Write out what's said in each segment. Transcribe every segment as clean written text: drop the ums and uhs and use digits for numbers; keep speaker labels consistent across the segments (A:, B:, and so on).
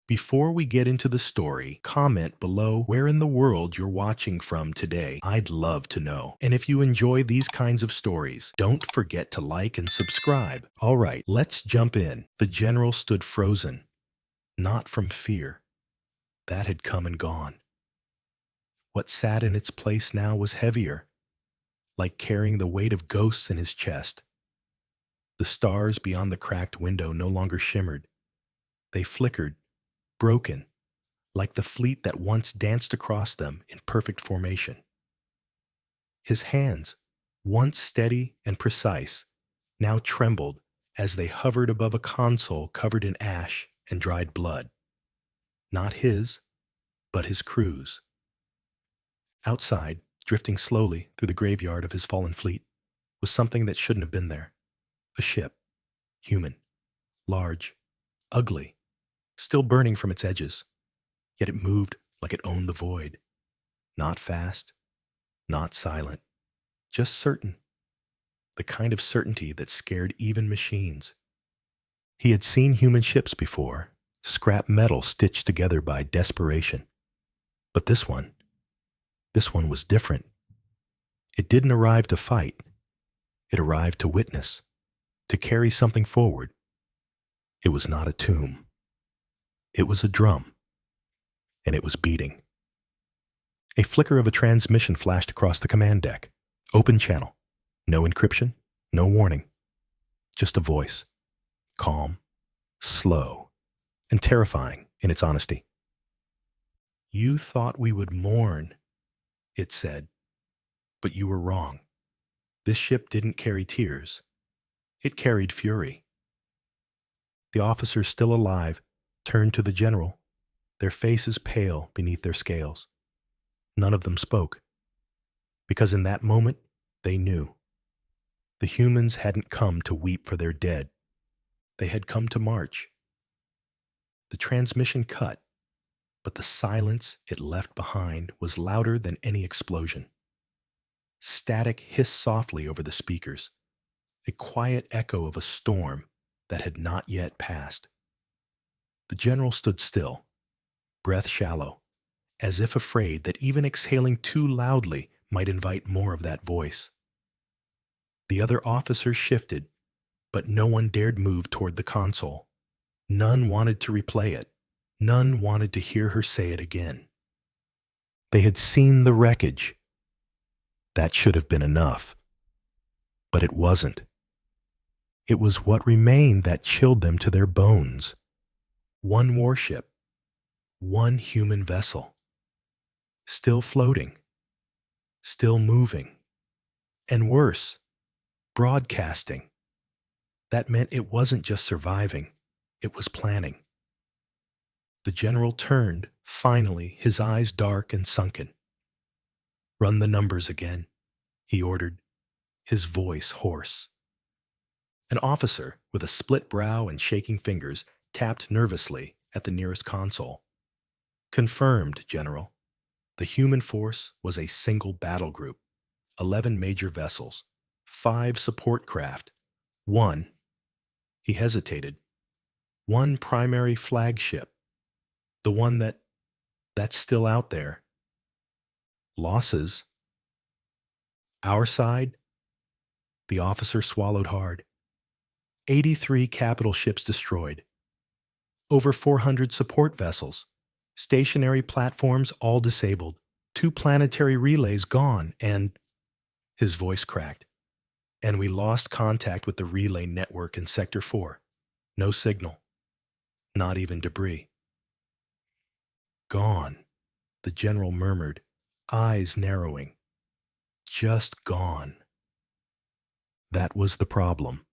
A: Before we get into the story, comment below where in the world you're watching from today. I'd love to know. And if you enjoy these kinds of stories, don't forget to like and subscribe. All right, let's jump in. The general stood frozen, not from fear. That had come and gone. What sat in its place now was heavier, like carrying the weight of ghosts in his chest. The stars beyond the cracked window no longer shimmered. They flickered, broken, like the fleet that once danced across them in perfect formation. His hands, once steady and precise, now trembled as they hovered above a console covered in ash and dried blood. Not his, but his crew's. Outside, drifting slowly through the graveyard of his fallen fleet, was something that shouldn't have been there. A ship, human, large, ugly, still burning from its edges, yet it moved like it owned the void. Not fast, not silent, just certain. The kind of certainty that scared even machines. He had seen human ships before, scrap metal stitched together by desperation. But this one was different. It didn't arrive to fight. It arrived to witness, to carry something forward. It was not a tomb. It was a drum, and it was beating. A flicker of a transmission flashed across the command deck. Open channel. No encryption, no warning. Just a voice. Calm, slow, and terrifying in its honesty. "You thought we would mourn," it said, "but you were wrong. This ship didn't carry tears. It carried fury." The officers still alive turned to the general, their faces pale beneath their scales. None of them spoke, because in that moment they knew. The humans hadn't come to weep for their dead. They had come to march. The transmission cut, but the silence it left behind was louder than any explosion. Static hissed softly over the speakers, a quiet echo of a storm that had not yet passed. The general stood still, breath shallow, as if afraid that even exhaling too loudly might invite more of that voice. The other officers shifted, but no one dared move toward the console. None wanted to replay it. None wanted to hear her say it again. They had seen the wreckage. That should have been enough. But it wasn't. It was what remained that chilled them to their bones. One warship, one human vessel, still floating, still moving, and worse, broadcasting. That meant it wasn't just surviving, it was planning. The general turned, finally, his eyes dark and sunken. "Run the numbers again," he ordered, his voice hoarse. An officer, with a split brow and shaking fingers, tapped nervously at the nearest console. "Confirmed, General. The human force was a single battle group, 11 major vessels, 5 support craft, one," he hesitated, "one primary flagship, the one that's still out there. Losses? Our side?" The officer swallowed hard. 83 capital ships destroyed. Over 400 support vessels. Stationary platforms all disabled. 2 planetary relays gone, and... His voice cracked. "And we lost contact with the relay network in Sector 4. No signal. Not even debris." "Gone," the general murmured, eyes narrowing. "Just gone." That was the problem.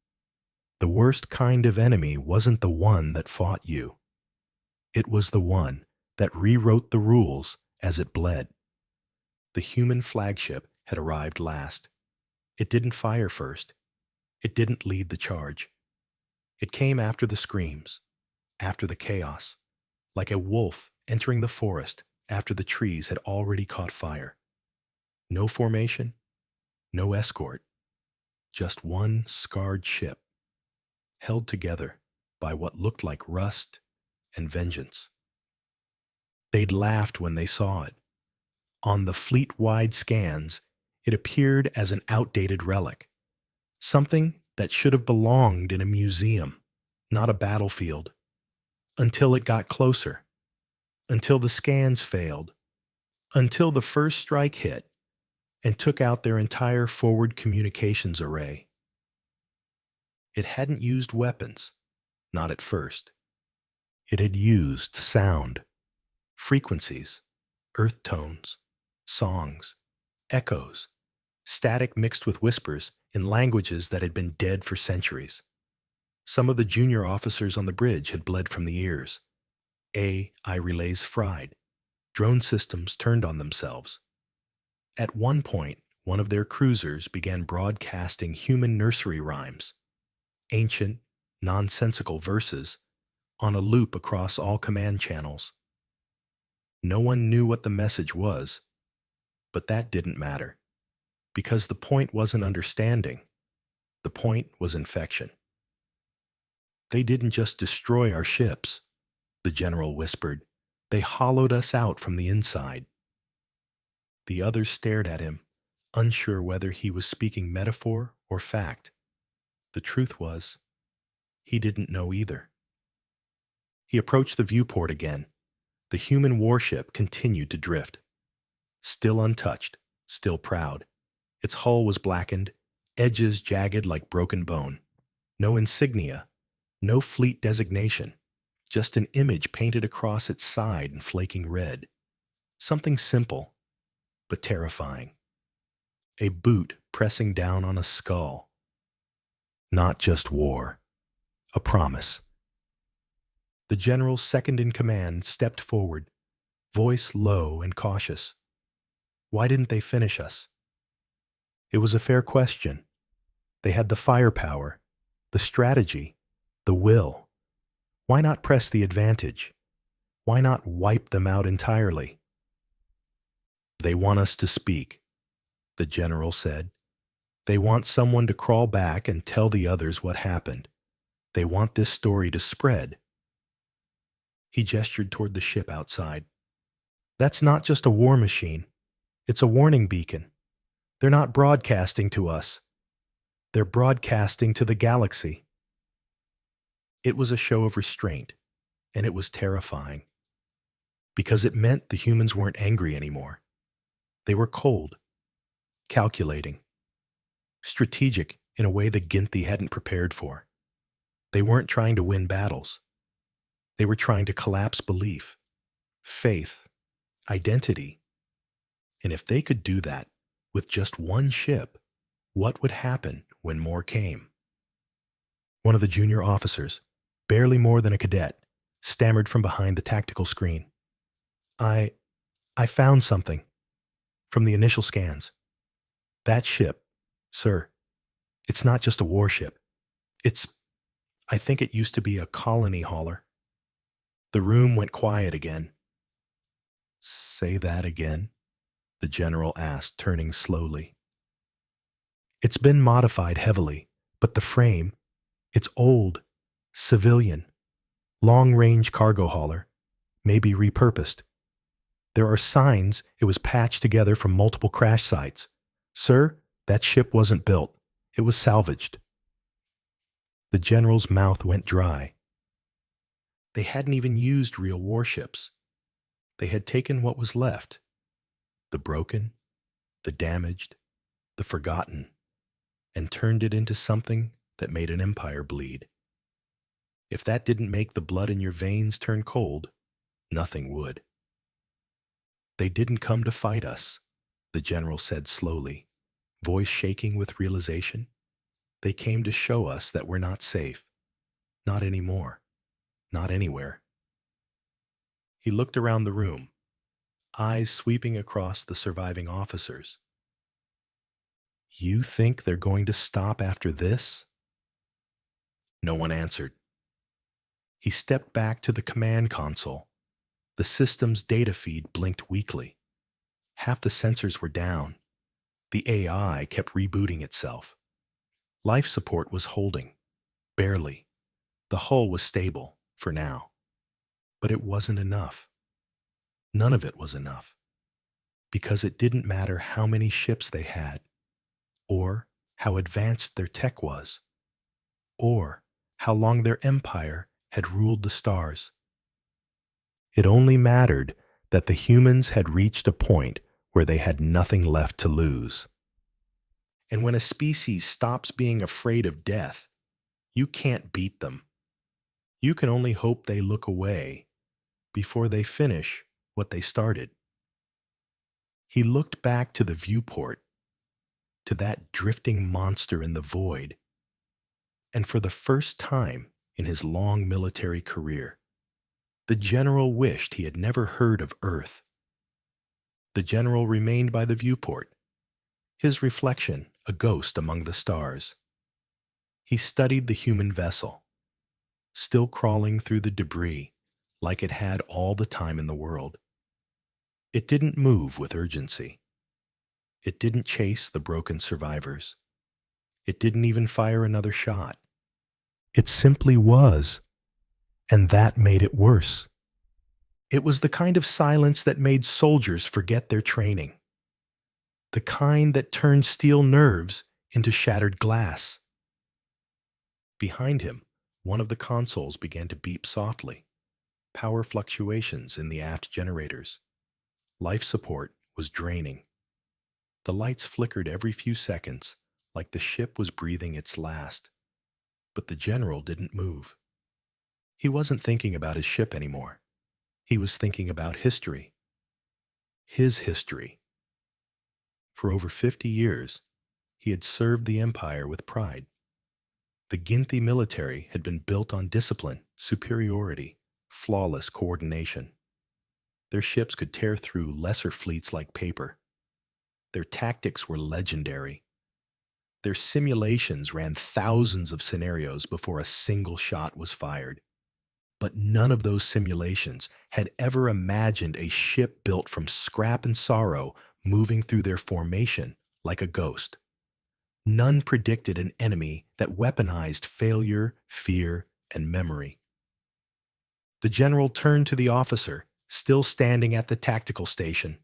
A: The worst kind of enemy wasn't the one that fought you. It was the one that rewrote the rules as it bled. The human flagship had arrived last. It didn't fire first. It didn't lead the charge. It came after the screams, after the chaos, like a wolf entering the forest after the trees had already caught fire. No formation, no escort, just one scarred ship, held together by what looked like rust and vengeance. They'd laughed when they saw it. On the fleet-wide scans, it appeared as an outdated relic, something that should have belonged in a museum, not a battlefield. Until it got closer, until the scans failed, until the first strike hit and took out their entire forward communications array. It hadn't used weapons, not at first. It had used sound, frequencies, earth tones, songs, echoes, static mixed with whispers in languages that had been dead for centuries. Some of the junior officers on the bridge had bled from the ears. AI relays fried. Drone systems turned on themselves. At one point, one of their cruisers began broadcasting human nursery rhymes, ancient, nonsensical verses, on a loop across all command channels. No one knew what the message was, but that didn't matter, because the point wasn't understanding. The point was infection. They didn't just destroy our ships, the general whispered. They hollowed us out from the inside. The others stared at him, unsure whether he was speaking metaphor or fact. The truth was, he didn't know either. He approached the viewport again. The human warship continued to drift. Still untouched, still proud. Its hull was blackened, edges jagged like broken bone. No insignia, no fleet designation, just an image painted across its side in flaking red. Something simple, but terrifying. A boot pressing down on a skull. Not just war, a promise. The general second in command stepped forward, voice low and cautious. Why didn't they finish us? It was a fair question. They had the firepower, the strategy, the will. Why not press the advantage? Why not wipe them out entirely? They want us to speak, the general said. They want someone to crawl back and tell the others what happened. They want this story to spread. He gestured toward the ship outside. That's not just a war machine. It's a warning beacon. They're not broadcasting to us. They're broadcasting to the galaxy. It was a show of restraint, and it was terrifying. Because it meant the humans weren't angry anymore. They were cold, calculating, strategic in a way the Ginthi hadn't prepared for. They weren't trying to win battles. They were trying to collapse belief, faith, identity. And if they could do that with just one ship, what would happen when more came? One of the junior officers, barely more than a cadet, stammered from behind the tactical screen. I found something from the initial scans. That ship, sir, it's not just a warship. I think it used to be a colony hauler. The room went quiet again. Say that again, the general asked, turning slowly. It's been modified heavily, but the frame, it's old, civilian, long-range cargo hauler, maybe repurposed. There are signs it was patched together from multiple crash sites. Sir, that ship wasn't built. It was salvaged. The general's mouth went dry. They hadn't even used real warships. They had taken what was left, the broken, the damaged, the forgotten, and turned it into something that made an empire bleed. If that didn't make the blood in your veins turn cold, nothing would. They didn't come to fight us, the general said slowly, voice shaking with realization. They came to show us that we're not safe. Not anymore. Not anywhere. He looked around the room, eyes sweeping across the surviving officers. You think they're going to stop after this? No one answered. He stepped back to the command console. The system's data feed blinked weakly. Half the sensors were down. The AI kept rebooting itself. Life support was holding, barely. The hull was stable, for now. But it wasn't enough. None of it was enough, because it didn't matter how many ships they had, or how advanced their tech was, or how long their empire had ruled the stars. It only mattered that the humans had reached a point where they had nothing left to lose. And when a species stops being afraid of death, you can't beat them. You can only hope they look away before they finish what they started. He looked back to the viewport, to that drifting monster in the void, and for the first time in his long military career, the general wished he had never heard of Earth. The general remained by the viewport, his reflection a ghost among the stars. He studied the human vessel, still crawling through the debris like it had all the time in the world. It didn't move with urgency. It didn't chase the broken survivors. It didn't even fire another shot. It simply was, and that made it worse. It was the kind of silence that made soldiers forget their training, the kind that turned steel nerves into shattered glass. Behind him, one of the consoles began to beep softly. Power fluctuations in the aft generators. Life support was draining. The lights flickered every few seconds, like the ship was breathing its last. But the general didn't move. He wasn't thinking about his ship anymore. He was thinking about history. His history. For over 50 years, he had served the Empire with pride. The Ginthi military had been built on discipline, superiority, flawless coordination. Their ships could tear through lesser fleets like paper. Their tactics were legendary. Their simulations ran thousands of scenarios before a single shot was fired. But none of those simulations had ever imagined a ship built from scrap and sorrow moving through their formation like a ghost. None predicted an enemy that weaponized failure, fear, and memory. The general turned to the officer, still standing at the tactical station.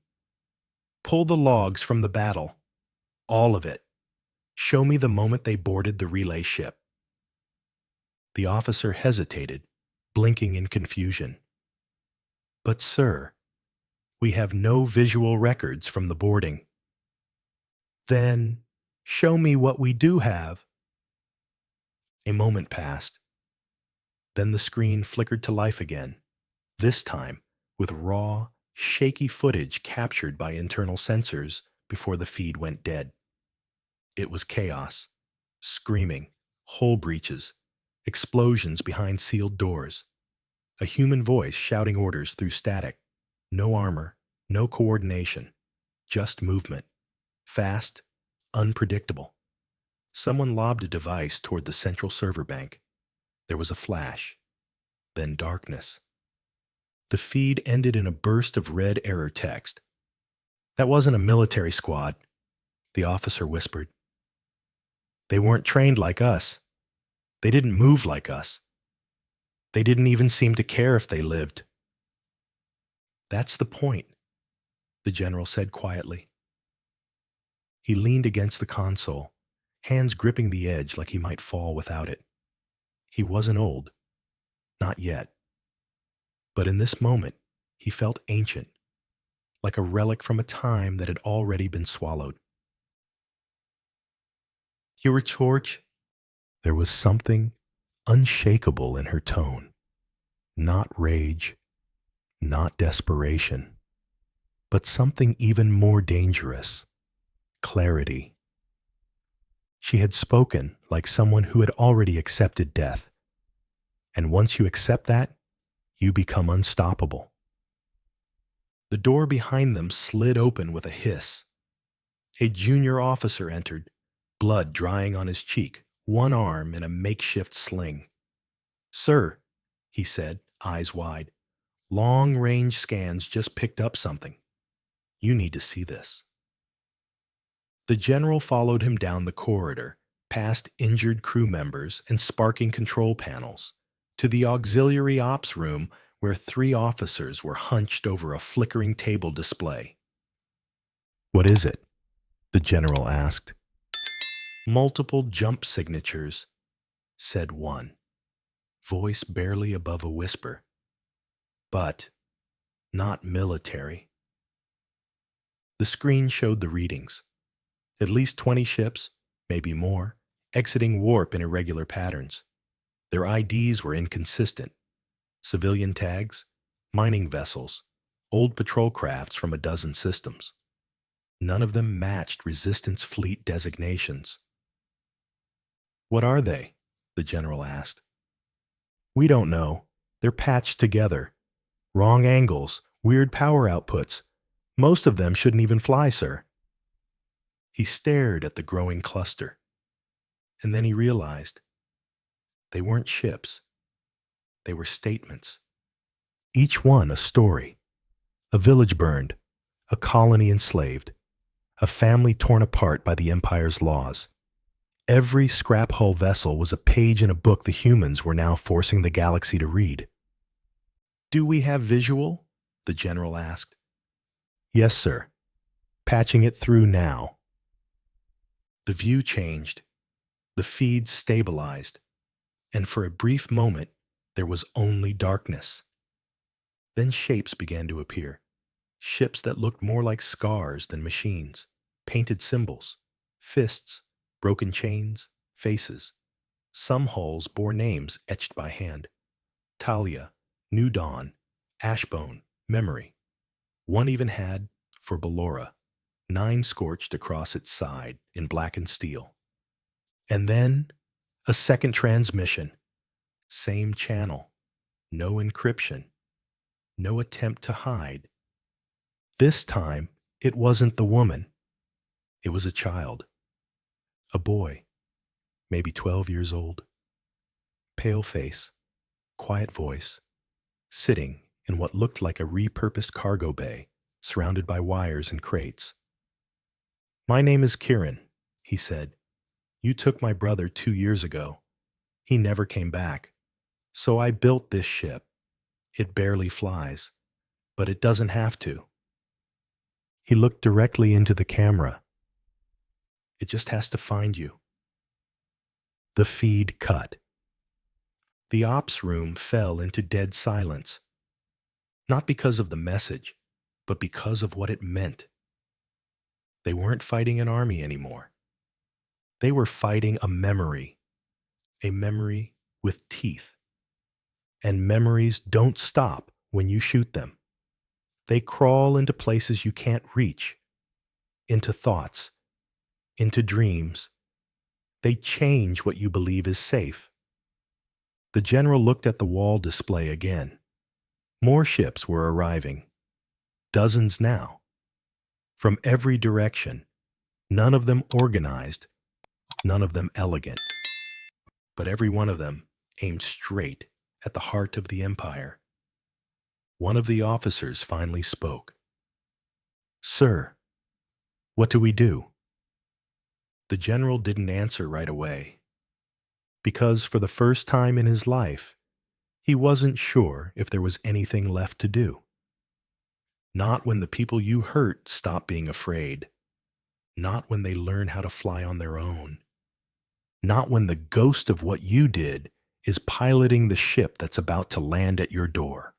A: "Pull the logs from the battle. All of it. Show me the moment they boarded the relay ship." The officer hesitated, blinking in confusion. "But sir, we have no visual records from the boarding." "Then, show me what we do have." A moment passed. Then the screen flickered to life again, this time with raw, shaky footage captured by internal sensors before the feed went dead. It was chaos, screaming, hull breaches, explosions behind sealed doors, a human voice shouting orders through static, no armor, no coordination, just movement, fast, unpredictable. Someone lobbed a device toward the central server bank. There was a flash, then darkness. The feed ended in a burst of red error text. "That wasn't a military squad," the officer whispered. "They weren't trained like us. They didn't move like us. They didn't even seem to care if they lived." "That's the point," the general said quietly. He leaned against the console, hands gripping the edge like he might fall without it. He wasn't old. Not yet. But in this moment, he felt ancient, like a relic from a time that had already been swallowed. "You're a George?" There was something unshakable in her tone. Not rage, not desperation, but something even more dangerous. Clarity. She had spoken like someone who had already accepted death. And once you accept that, you become unstoppable. The door behind them slid open with a hiss. A junior officer entered, blood drying on his cheek, one arm in a makeshift sling. "Sir," he said, eyes wide, "long-range scans just picked up something. You need to see this." The general followed him down the corridor, past injured crew members and sparking control panels, to the auxiliary ops room where 3 officers were hunched over a flickering table display. "What is it?" the general asked. "Multiple jump signatures," said one, voice barely above a whisper. "But not military." The screen showed the readings. At least 20 ships, maybe more, exiting warp in irregular patterns. Their IDs were inconsistent. Civilian tags, mining vessels, old patrol crafts from a dozen systems. None of them matched Resistance fleet designations. "What are they?" the general asked. "We don't know. They're patched together. Wrong angles, weird power outputs. Most of them shouldn't even fly, sir." He stared at the growing cluster, and then he realized they weren't ships. They were statements. Each one a story. A village burned, a colony enslaved, a family torn apart by the Empire's laws. Every scrap hull vessel was a page in a book the humans were now forcing the galaxy to read. "Do we have visual?" the general asked. "Yes, sir. Patching it through now." The view changed. The feed stabilized. And for a brief moment, there was only darkness. Then shapes began to appear. Ships that looked more like scars than machines. Painted symbols. Fists. Broken chains. Faces. Some hulls bore names etched by hand. Talia. New Dawn. Ashbone. Memory. One even had, for Ballora, 9 scorched across its side in blackened steel. And then, a second transmission. Same channel. No encryption. No attempt to hide. This time, it wasn't the woman. It was a child. A boy, maybe 12 years old. Pale face, quiet voice, sitting in what looked like a repurposed cargo bay, surrounded by wires and crates. "My name is Kieran," he said. "You took my brother 2 years ago. He never came back. So I built this ship. It barely flies, but it doesn't have to." He looked directly into the camera. "It just has to find you." The feed cut. The ops room fell into dead silence. Not because of the message, but because of what it meant. They weren't fighting an army anymore. They were fighting a memory with teeth. And memories don't stop when you shoot them. They crawl into places you can't reach, into thoughts, into dreams. They change what you believe is safe. The general looked at the wall display again. More ships were arriving. Dozens now. From every direction. None of them organized. None of them elegant. But every one of them aimed straight at the heart of the Empire. One of the officers finally spoke. "Sir, what do we do?" The general didn't answer right away, because for the first time in his life, he wasn't sure if there was anything left to do. Not when the people you hurt stop being afraid. Not when they learn how to fly on their own. Not when the ghost of what you did is piloting the ship that's about to land at your door.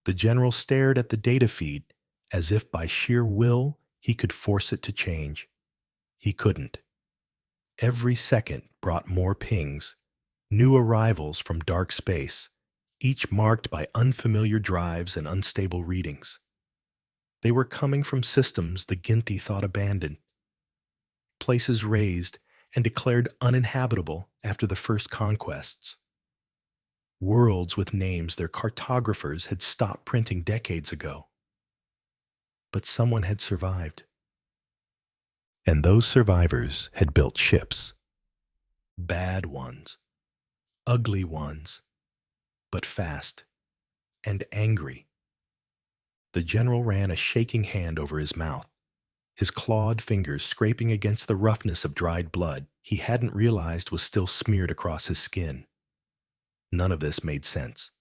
A: The general stared at the data feed as if by sheer will he could force it to change. He couldn't. Every second brought more pings, new arrivals from dark space, each marked by unfamiliar drives and unstable readings. They were coming from systems the Ginti thought abandoned, places razed and declared uninhabitable after the first conquests. Worlds with names their cartographers had stopped printing decades ago. But someone had survived. And those survivors had built ships. Bad ones. Ugly ones. But fast. And angry. The general ran a shaking hand over his mouth, his clawed fingers scraping against the roughness of dried blood he hadn't realized was still smeared across his skin. None of this made sense.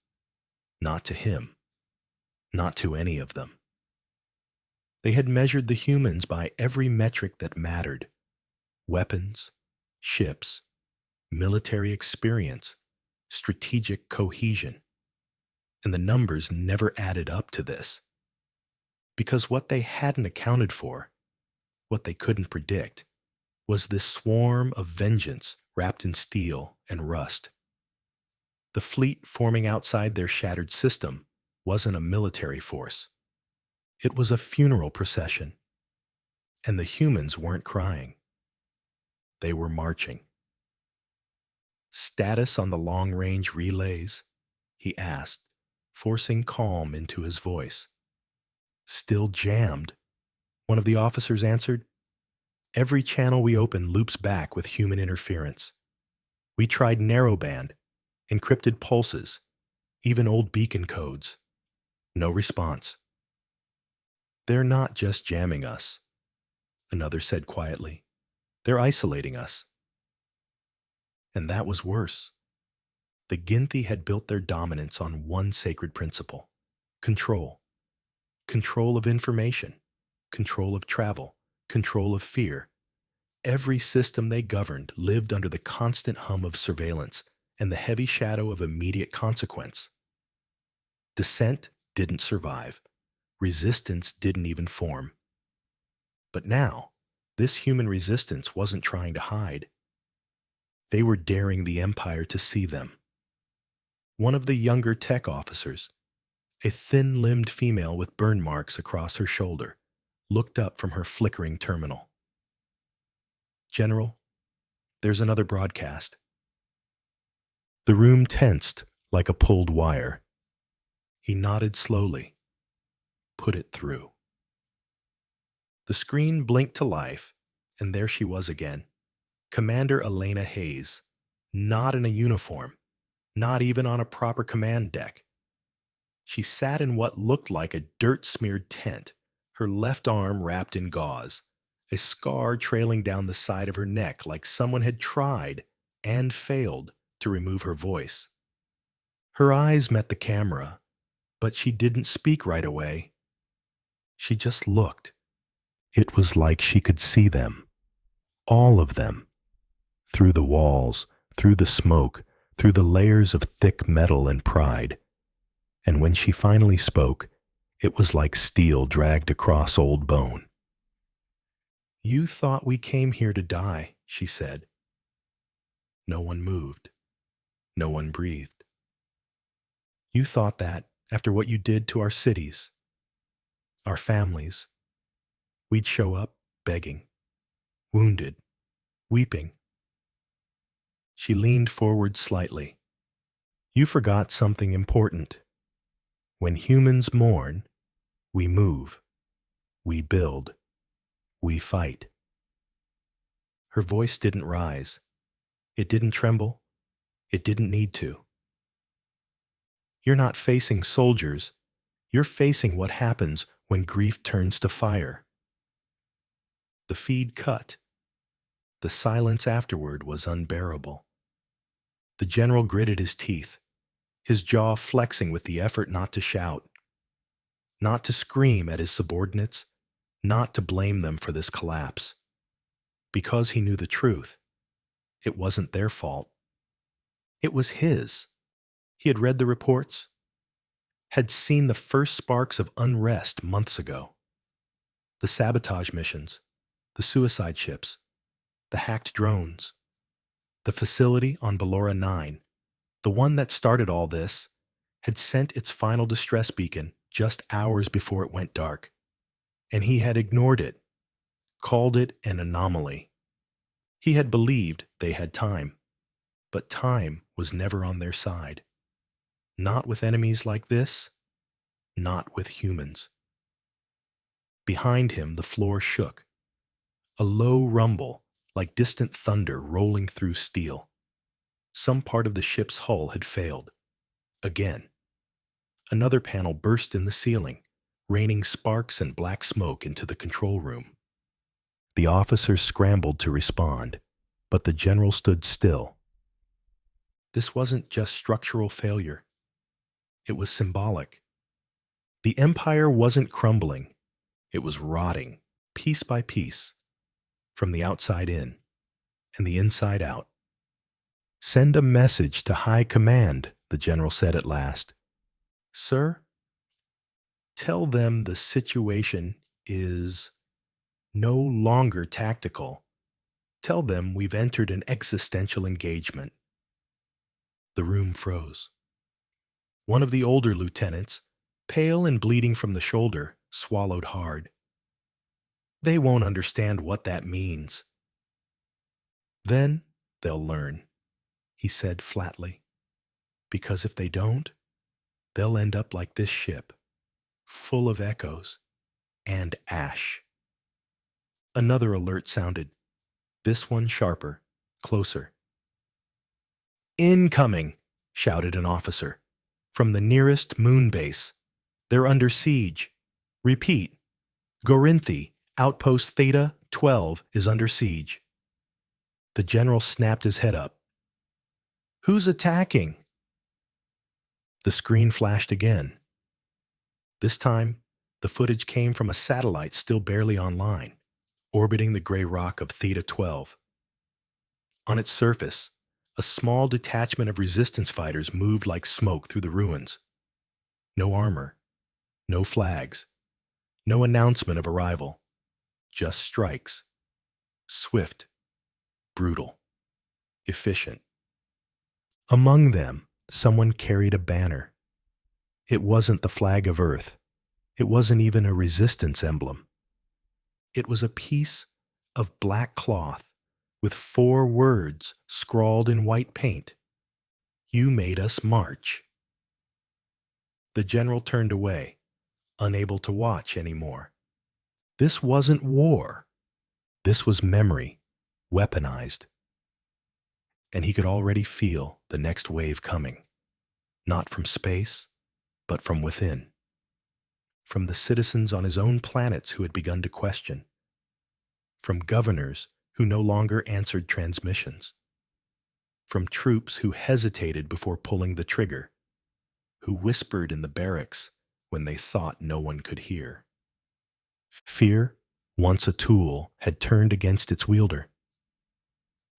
A: Not to him, not to any of them. They had measured the humans by every metric that mattered: weapons, ships, military experience, strategic cohesion. And the numbers never added up to this. Because what they hadn't accounted for, what they couldn't predict, was this swarm of vengeance wrapped in steel and rust. The fleet forming outside their shattered system wasn't a military force. It was a funeral procession. And the humans weren't crying. They were marching. "Status on the long-range relays?" he asked, forcing calm into his voice. "Still jammed," one of the officers answered. "Every channel we open loops back with human interference. We tried narrowband, encrypted pulses, even old beacon codes. No response." "They're not just jamming us," another said quietly. "They're isolating us." And that was worse. The Ginthi had built their dominance on one sacred principle: control. Control of information, control of travel, control of fear. Every system they governed lived under the constant hum of surveillance and the heavy shadow of immediate consequence. Dissent didn't survive. Resistance didn't even form. But now, this human resistance wasn't trying to hide. They were daring the Empire to see them. One of the younger tech officers, a thin-limbed female with burn marks across her shoulder, looked up from her flickering terminal. "General, there's another broadcast." The room tensed like a pulled wire. He nodded slowly. "Put it through." The screen blinked to life, and there she was again. Commander Elena Hayes, not in a uniform, not even on a proper command deck. She sat in what looked like a dirt-smeared tent, her left arm wrapped in gauze, a scar trailing down the side of her neck like someone had tried and failed to remove her voice. Her eyes met the camera, but she didn't speak right away. She just looked. It was like she could see them, all of them, through the walls, through the smoke, through the layers of thick metal and pride. And when she finally spoke, it was like steel dragged across old bone. "You thought we came here to die," she said. No one moved. No one breathed. "You thought that, after what you did to our cities, our families, we'd show up begging, wounded, weeping." She leaned forward slightly. "You forgot something important. When humans mourn, we move, we build, we fight." Her voice didn't rise. It didn't tremble. It didn't need to. "You're not facing soldiers. You're facing what happens when grief turns to fire." The feed cut. The silence afterward was unbearable. The general gritted his teeth, his jaw flexing with the effort not to shout, not to scream at his subordinates, not to blame them for this collapse. Because he knew the truth. It wasn't their fault. It was his. He had read the reports, had seen the first sparks of unrest months ago. The sabotage missions, the suicide ships, the hacked drones, the facility on Ballora 9, the one that started all this, had sent its final distress beacon just hours before it went dark. And he had ignored it, called it an anomaly. He had believed they had time, but time was never on their side. Not with enemies like this, not with humans. Behind him, the floor shook. A low rumble, like distant thunder rolling through steel. Some part of the ship's hull had failed. Again. Another panel burst in the ceiling, raining sparks and black smoke into the control room. The officers scrambled to respond, but the general stood still. This wasn't just structural failure. It was symbolic. The Empire wasn't crumbling. It was rotting, piece by piece, from the outside in and the inside out. "Send a message to High Command," the general said at last. "Sir, tell them the situation is no longer tactical. Tell them we've entered an existential engagement." The room froze. One of the older lieutenants, pale and bleeding from the shoulder, swallowed hard. "They won't understand what that means." "Then they'll learn," he said flatly. "Because if they don't, they'll end up like this ship, full of echoes and ash." Another alert sounded, this one sharper, closer. "Incoming!" shouted an officer. "From the nearest moon base. They're under siege. Repeat, Gorinthi, Outpost Theta 12 is under siege." The general snapped his head up. "Who's attacking?" The screen flashed again. This time, the footage came from a satellite still barely online, orbiting the gray rock of Theta 12. On its surface, a small detachment of resistance fighters moved like smoke through the ruins. No armor, no flags, no announcement of arrival, just strikes. Swift, brutal, efficient. Among them, someone carried a banner. It wasn't the flag of Earth. It wasn't even a resistance emblem. It was a piece of black cloth with 4 words scrawled in white paint. "You made us march." The general turned away, unable to watch anymore. This wasn't war. This was memory, weaponized. And he could already feel the next wave coming, not from space, but from within. From the citizens on his own planets who had begun to question. From governors who no longer answered transmissions. From troops who hesitated before pulling the trigger, who whispered in the barracks when they thought no one could hear. Fear, once a tool, had turned against its wielder.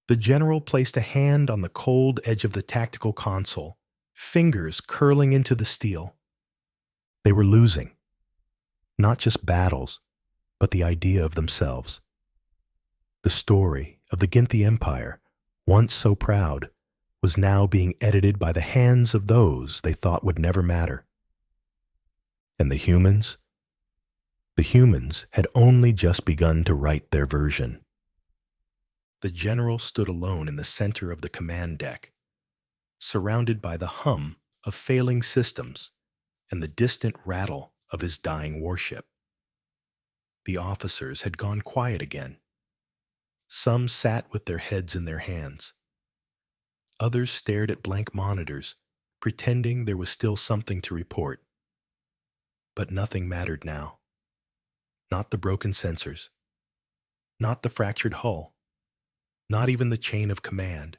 A: The general placed a hand on the cold edge of the tactical console, fingers curling into the steel. They were losing. Not just battles, but the idea of themselves. The story of the Ginthi Empire, once so proud, was now being edited by the hands of those they thought would never matter. And the humans? The humans had only just begun to write their version. The general stood alone in the center of the command deck, surrounded by the hum of failing systems and the distant rattle of his dying warship. The officers had gone quiet again. Some sat with their heads in their hands. Others stared at blank monitors, pretending there was still something to report. But nothing mattered now. Not the broken sensors. Not the fractured hull. Not even the chain of command.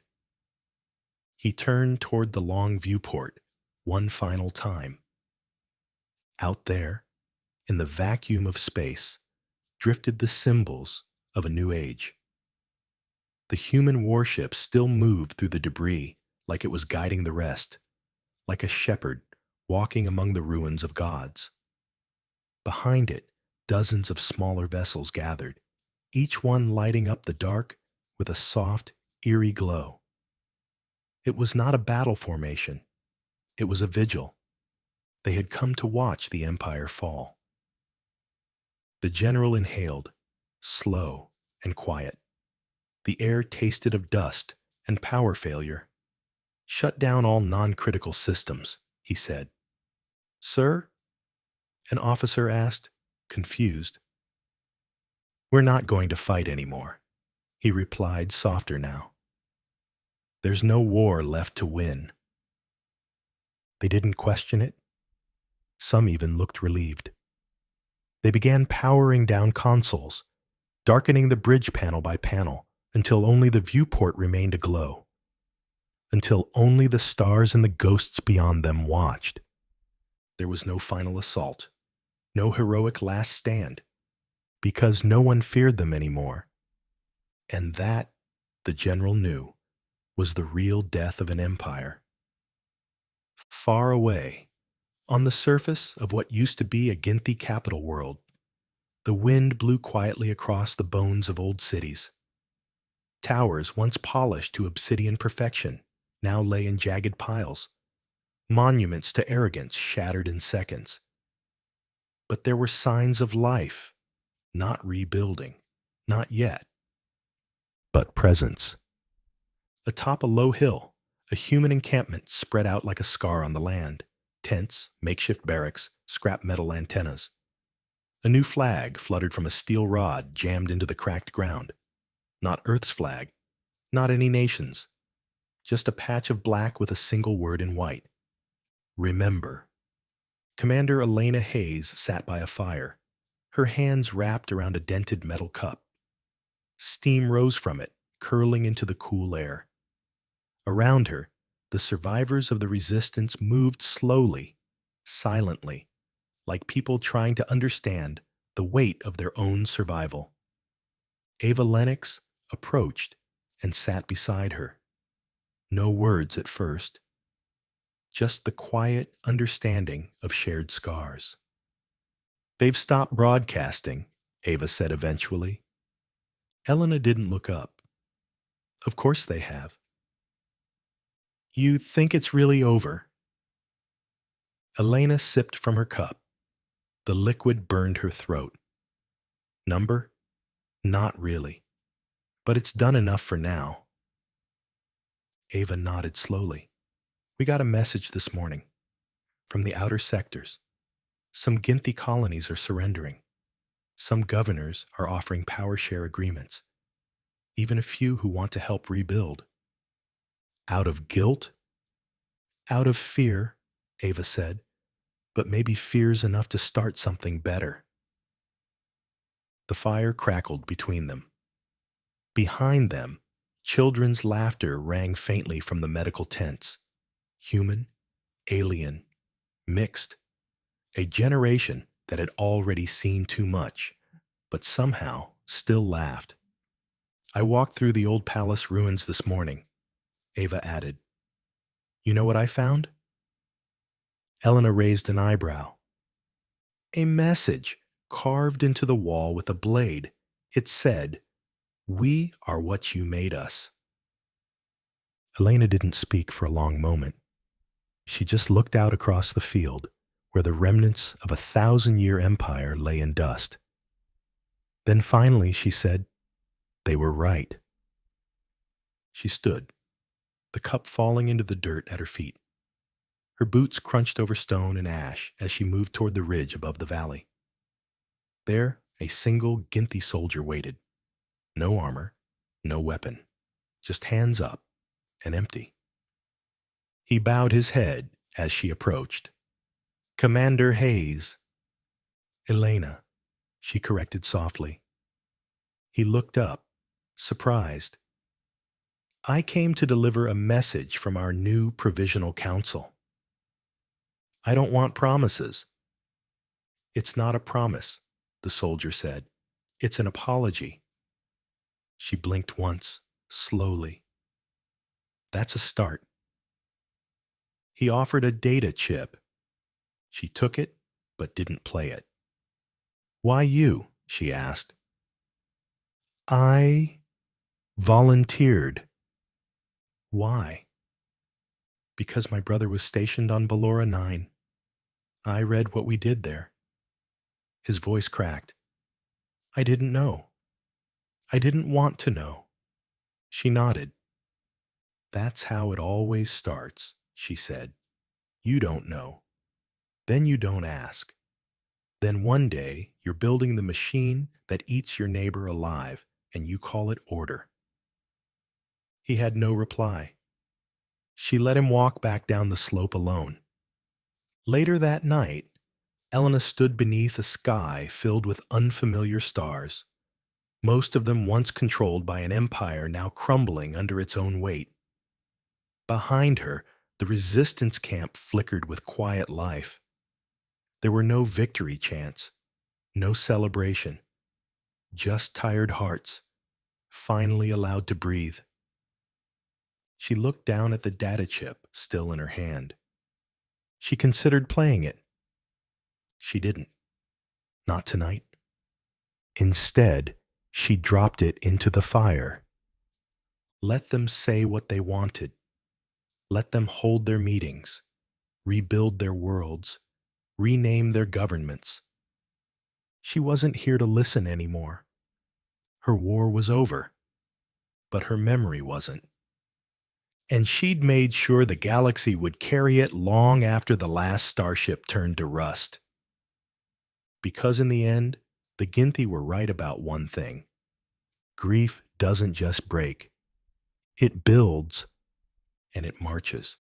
A: He turned toward the long viewport one final time. Out there, in the vacuum of space, drifted the symbols of a new age. The human warship still moved through the debris like it was guiding the rest, like a shepherd walking among the ruins of gods. Behind it, dozens of smaller vessels gathered, each one lighting up the dark with a soft, eerie glow. It was not a battle formation. It was a vigil. They had come to watch the Empire fall. The general inhaled, slow and quiet. The air tasted of dust and power failure. "Shut down all non-critical systems," he said. "Sir?" an officer asked, confused. "We're not going to fight anymore," he replied, softer now. "There's no war left to win." They didn't question it. Some even looked relieved. They began powering down consoles, darkening the bridge panel by panel, until only the viewport remained aglow. Until only the stars and the ghosts beyond them watched. There was no final assault, no heroic last stand, because no one feared them anymore. And that, the general knew, was the real death of an empire. Far away, on the surface of what used to be a Ginthi capital world, the wind blew quietly across the bones of old cities. Towers once polished to obsidian perfection now lay in jagged piles, monuments to arrogance shattered in seconds. But there were signs of life, not rebuilding, not yet, but presence. Atop a low hill, a human encampment spread out like a scar on the land. Tents, makeshift barracks, scrap metal antennas. A new flag fluttered from a steel rod jammed into the cracked ground. Not Earth's flag, not any nation's, just a patch of black with a single word in white. Remember. Commander Elena Hayes sat by a fire, her hands wrapped around a dented metal cup. Steam rose from it, curling into the cool air. Around her, the survivors of the resistance moved slowly, silently, like people trying to understand the weight of their own survival. Ava Lennox approached and sat beside her. No words at first, just the quiet understanding of shared scars. "They've stopped broadcasting," Ava said eventually. Elena didn't look up. "Of course they have." "You think it's really over?" Elena sipped from her cup. The liquid burned her throat. "Number? Not really. But it's done enough for now." Ava nodded slowly. "We got a message this morning. From the outer sectors. Some Ginthi colonies are surrendering. Some governors are offering power share agreements. Even a few who want to help rebuild." "Out of guilt?" "Out of fear," Ava said. "But maybe fear's enough to start something better." The fire crackled between them. Behind them, children's laughter rang faintly from the medical tents. Human, alien, mixed. A generation that had already seen too much, but somehow still laughed. "I walked through the old palace ruins this morning," Ava added. "You know what I found?" Elena raised an eyebrow. "A message carved into the wall with a blade. It said, 'We are what you made us.'" Elena didn't speak for a long moment. She just looked out across the field, where the remnants of a 1,000-year empire lay in dust. Then finally she said, "They were right." She stood, the cup falling into the dirt at her feet. Her boots crunched over stone and ash as she moved toward the ridge above the valley. There, a single Ginthi soldier waited. No armor, no weapon, just hands up and empty. He bowed his head as she approached. "Commander Hayes." "Elena," she corrected softly. He looked up, surprised. "I came to deliver a message from our new Provisional Council." "I don't want promises." "It's not a promise," the soldier said. "It's an apology." She blinked once, slowly. "That's a start." He offered a data chip. She took it, but didn't play it. "Why you?" she asked. "I volunteered." "Why?" "Because my brother was stationed on Ballora 9. I read what we did there." His voice cracked. "I didn't know. I didn't want to know." She nodded. "That's how it always starts," she said. "You don't know. Then you don't ask. Then one day you're building the machine that eats your neighbor alive, and you call it order." He had no reply. She let him walk back down the slope alone. Later that night, Elena stood beneath a sky filled with unfamiliar stars, most of them once controlled by an empire now crumbling under its own weight. Behind her, the resistance camp flickered with quiet life. There were no victory chants, no celebration, just tired hearts, finally allowed to breathe. She looked down at the data chip still in her hand. She considered playing it. She didn't. Not tonight. Instead, she dropped it into the fire. Let them say what they wanted. Let them hold their meetings, rebuild their worlds, rename their governments. She wasn't here to listen anymore. Her war was over, but her memory wasn't. And she'd made sure the galaxy would carry it long after the last starship turned to rust. Because in the end, the Ginthi were right about one thing. Grief doesn't just break. It builds, and it marches.